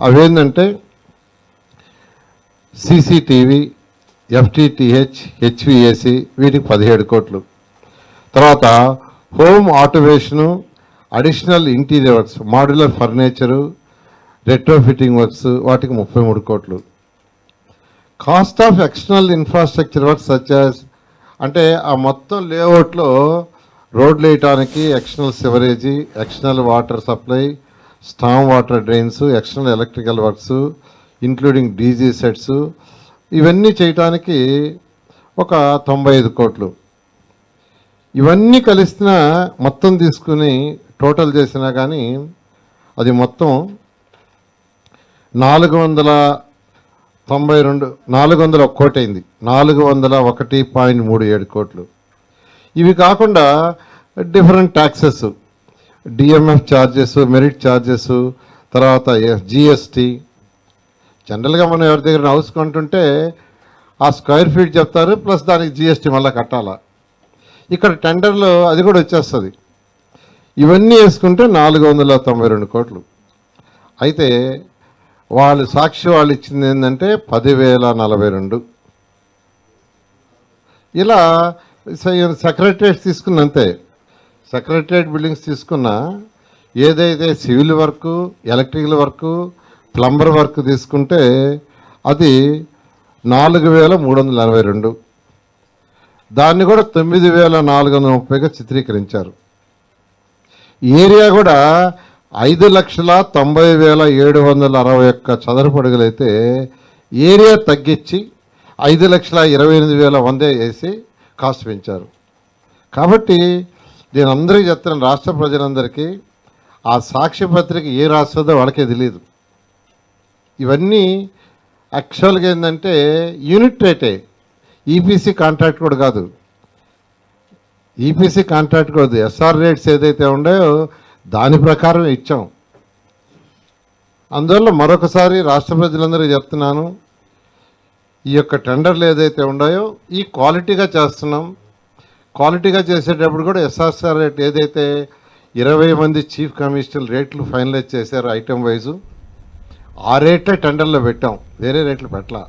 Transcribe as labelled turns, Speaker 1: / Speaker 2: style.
Speaker 1: అవేంటంటే CCTV, FTTH, HVAC వీటికి 17 కోట్లు. తర్వాత home automation, additional interior works, modular furniture, retro fitting works వాటికి 33 కోట్లు. Cost of external infrastructure works సచాస్ అంటే ఆ మొత్తం లేఅవుట్లో రోడ్లు వేయటానికి external సివరేజీ, external water supply, storm water drains, external electrical works including DG sets ఇవన్నీ చేయటానికి ఒక 95 కోట్లు. ఇవన్నీ కలిసిన మొత్తం తీసుకుని టోటల్ చేసినా కానీ అది మొత్తం 401 కోటి అయింది. 401.37 కోట్లు. ఇవి కాకుండా different taxes, DMF charges, merit charges, తర్వాత జిఎస్టీ. జనరల్గా మనం ఎవరి దగ్గర హౌస్ కొంటుంటే ఆ స్క్వేర్ ఫీట్ చెప్తారు, ప్లస్ దానికి జిఎస్టీ మళ్ళీ కట్టాలా. ఇక్కడ టెండర్లో అది కూడా వచ్చేస్తుంది. ఇవన్నీ వేసుకుంటే 492 కోట్లు. అయితే సాక్షి వాళ్ళు ఇచ్చింది ఏంటంటే 10,042. ఇలా సెక్రటరియట్స్ తీసుకున్నంతే, సెక్రటరియట్ బిల్డింగ్స్ తీసుకున్న ఏదైతే civil work, electrical work, plumber work తీసుకుంటే అది 4,342. దాన్ని కూడా 9,430గా చిత్రీకరించారు. ఏరియా కూడా 5,90,761 చదరపు అడుగులైతే ఏరియా తగ్గించి 5,28,100 వేసి కాస్ట్ పెంచారు. కాబట్టి నేను అందరికీ చెప్తున్నాను, రాష్ట్ర ప్రజలందరికీ ఆ సాక్షి పత్రిక ఏ రాస్తుందో వాళ్ళకే తెలియదు. ఇవన్నీ యాక్చువల్గా ఏంటంటే యూనిట్ రేటే, ఈపీసీ కాంట్రాక్ట్ కూడా కాదు. ఈపీసీ కాంట్రాక్ట్ కూడా ఎస్ఆర్ రేట్స్ ఏదైతే ఉన్నాయో దాని ప్రకారం ఇచ్చాం. అందువల్ల మరొకసారి రాష్ట్ర ప్రజలందరికీ చెప్తున్నాను, ఈ యొక్క టెండర్లు ఏదైతే ఉన్నాయో ఈ క్వాలిటీగా చేస్తున్నాం. క్వాలిటీగా చేసేటప్పుడు కూడా ఎస్ఆర్ఆర్ రేట్ ఏదైతే 20 మంది చీఫ్ కమిషనర్ రేట్లు ఫైనలైజ్ చేశారు ఐటమ్ వైజు, ఆ రేట్లే టెండర్లో పెట్టాం, వేరే రేట్లు పెట్టలా.